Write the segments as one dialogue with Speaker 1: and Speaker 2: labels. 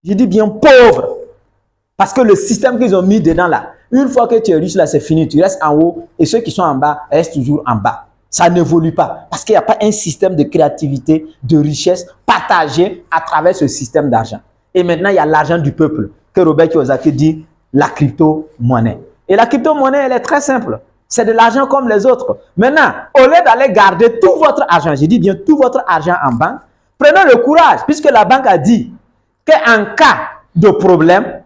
Speaker 1: Je dis bien pauvre. Parce que le système qu'ils ont mis dedans là, une fois que tu es riche là, c'est fini. Tu restes en haut et ceux qui sont en bas restent toujours en bas. Ça n'évolue pas. Parce qu'il n'y a pas un système de créativité, de richesse partagé à travers ce système d'argent. Et maintenant, il y a l'argent du peuple que Robert Kiyosaki dit la crypto-monnaie. Et la crypto-monnaie, elle est très simple. C'est de l'argent comme les autres. Maintenant, au lieu d'aller garder tout votre argent, je dis bien tout votre argent en banque, prenez le courage, puisque la banque a dit qu'en cas de problème,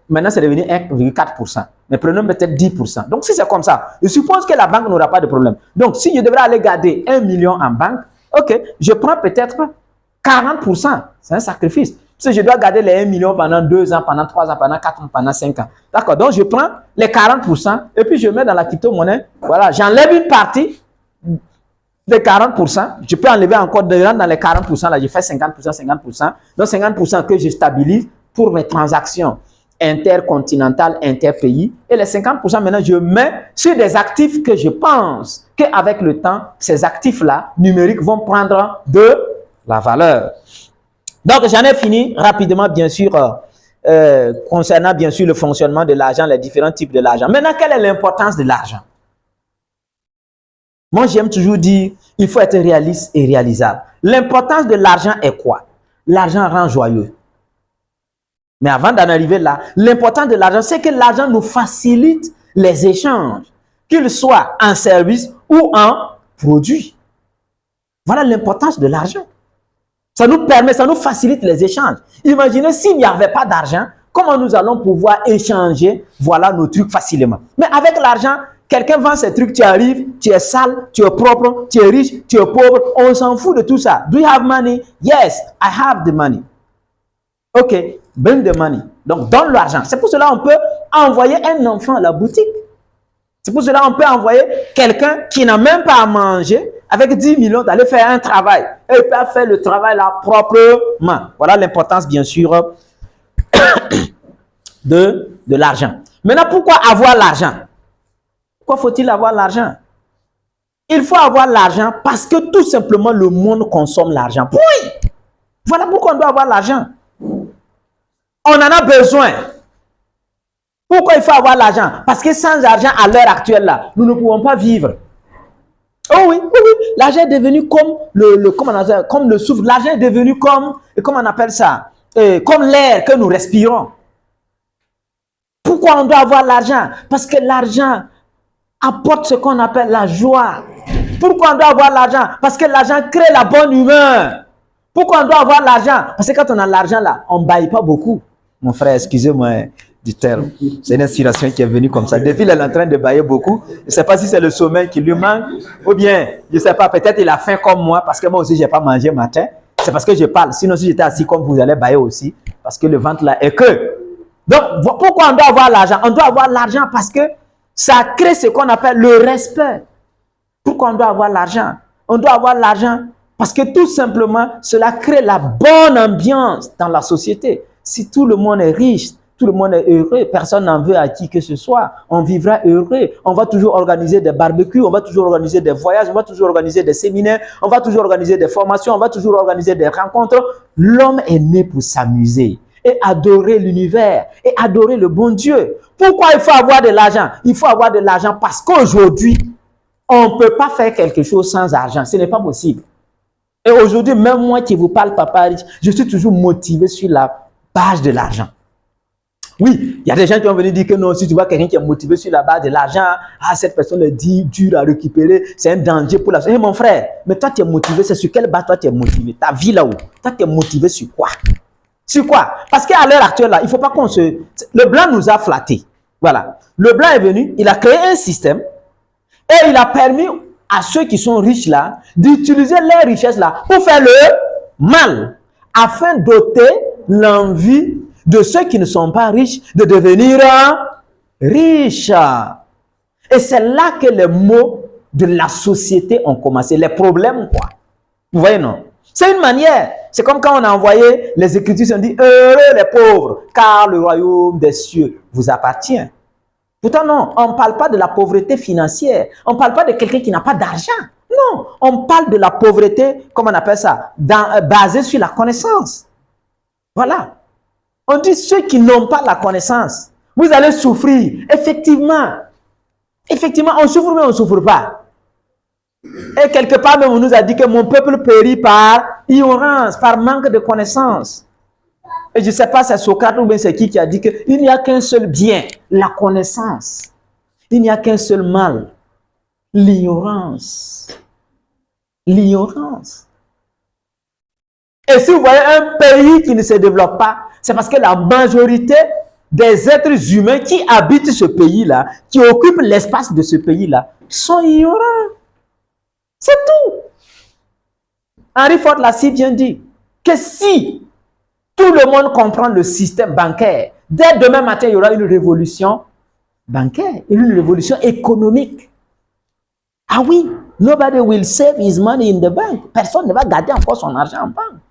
Speaker 1: maintenant c'est devenu 1,4%. Mais prenons peut-être 10%. Donc si c'est comme ça, je suppose que la banque n'aura pas de problème. Donc si je devrais aller garder 1 million en banque, ok, je prends peut-être 40%. C'est un sacrifice. Parce que je dois garder les 1 million pendant 2 ans, pendant 3 ans, pendant 4 ans, pendant 5 ans. D'accord, donc je prends les 40% et puis je mets dans la crypto-monnaie. Voilà, j'enlève une partie de 40%. Je peux enlever encore dans les 40%, là, je fais 50%, 50%. Donc 50% que je stabilise pour mes transactions intercontinentales, interpays. Et les 50% maintenant, je mets sur des actifs que je pense qu'avec le temps, ces actifs-là, numériques, vont prendre de la valeur. Donc, j'en ai fini rapidement, bien sûr, concernant, bien sûr, le fonctionnement de l'argent, les différents types de l'argent. Maintenant, quelle est l'importance de l'argent? Moi, j'aime toujours dire, il faut être réaliste et réalisable. L'importance de l'argent est quoi? L'argent rend joyeux. Mais avant d'en arriver là, l'importance de l'argent, c'est que l'argent nous facilite les échanges, qu'ils soient en service ou en produit. Voilà l'importance de l'argent. Ça nous permet, ça nous facilite les échanges. Imaginez s'il n'y avait pas d'argent, comment nous allons pouvoir échanger, voilà, nos trucs facilement. Mais avec l'argent, quelqu'un vend ses trucs, tu arrives, tu es sale, tu es propre, tu es riche, tu es pauvre, on s'en fout de tout ça. Do you have money? Yes, I have the money. Ok, bring the money. Donc, donne l'argent. C'est pour cela qu'on peut envoyer un enfant à la boutique. C'est pour cela qu'on peut envoyer quelqu'un qui n'a même pas à manger avec 10 millions d'aller faire un travail. Et il peut faire le travail là proprement. Voilà l'importance, bien sûr, de l'argent. Maintenant, pourquoi avoir l'argent? Pourquoi faut-il avoir l'argent? Il faut avoir l'argent parce que tout simplement le monde consomme l'argent. Oui! Voilà pourquoi on doit avoir l'argent. On en a besoin. Pourquoi il faut avoir l'argent? Parce que sans argent, à l'heure actuelle, là, nous ne pouvons pas vivre. Oh oui, oui, oui. L'argent est devenu comme le souffle. L'argent est devenu comme, comment on appelle ça? Comme l'air que nous respirons. Pourquoi on doit avoir l'argent? Parce que l'argent apporte ce qu'on appelle la joie. Pourquoi on doit avoir l'argent? Parce que l'argent crée la bonne humeur. Pourquoi on doit avoir l'argent? Parce que quand on a l'argent là, on ne baille pas beaucoup. Mon frère, excusez-moi du terme. C'est une inspiration qui est venue comme ça. Depuis, il est en train de bailler beaucoup. Je ne sais pas si c'est le sommeil qui lui manque. Ou bien, je ne sais pas, peut-être il a faim comme moi. Parce que moi aussi, je n'ai pas mangé matin. C'est parce que je parle. Sinon, si j'étais assis comme vous allez bailler aussi. Parce que le ventre là est que. Donc, pourquoi on doit avoir l'argent? On doit avoir l'argent parce que ça crée ce qu'on appelle le respect. Pourquoi on doit avoir l'argent? On doit avoir l'argent parce que tout simplement, cela crée la bonne ambiance dans la société. Si tout le monde est riche, tout le monde est heureux, personne n'en veut à qui que ce soit, on vivra heureux. On va toujours organiser des barbecues, on va toujours organiser des voyages, on va toujours organiser des séminaires, on va toujours organiser des formations, on va toujours organiser des rencontres. L'homme est né pour s'amuser et adorer l'univers et adorer le bon Dieu. Pourquoi il faut avoir de l'argent? Il faut avoir de l'argent parce qu'aujourd'hui, on ne peut pas faire quelque chose sans argent. Ce n'est pas possible. Et aujourd'hui, même moi qui vous parle, papa riche, je suis toujours motivé sur la base de l'argent. Oui, il y a des gens qui vont venir dire que non, si tu vois quelqu'un qui est motivé sur la base de l'argent, ah, cette personne est dure à récupérer, c'est un danger pour la société. Hey, mon frère, mais toi, tu es motivé, c'est sur quelle base toi, tu es motivé? Ta vie là-haut, toi, tu es motivé sur quoi? Sur quoi? Parce qu'à l'heure actuelle, là, il ne faut pas qu'on se... Le blanc nous a flattés. Voilà. Le blanc est venu, il a créé un système et il a permis à ceux qui sont riches là d'utiliser leurs richesses là pour faire le mal afin d'ôter l'envie de ceux qui ne sont pas riches de devenir riches. Et c'est là que les maux de la société ont commencé, les problèmes quoi. Vous voyez non? C'est une manière. C'est comme quand on a envoyé les Écritures, on dit heureux les pauvres, car le royaume des cieux vous appartient. Pourtant non, on ne parle pas de la pauvreté financière. On ne parle pas de quelqu'un qui n'a pas d'argent. Non, on parle de la pauvreté, comment on appelle ça, basée sur la connaissance. Voilà. On dit ceux qui n'ont pas la connaissance, vous allez souffrir. Effectivement. Effectivement, on souffre mais on ne souffre pas. Et quelque part même, on nous a dit que mon peuple périt par ignorance, par manque de connaissance. Et je ne sais pas si c'est Socrate ou bien c'est qui a dit qu'il n'y a qu'un seul bien, la connaissance. Il n'y a qu'un seul mal, l'ignorance. L'ignorance. Et si vous voyez un pays qui ne se développe pas, c'est parce que la majorité des êtres humains qui habitent ce pays-là, qui occupent l'espace de ce pays-là, sont ignorants. C'est tout. Henry Ford l'a si bien dit que si tout le monde comprend le système bancaire, dès demain matin, il y aura une révolution bancaire, une révolution économique. Ah oui, nobody will save his money in the bank. Personne ne va garder encore son argent en banque.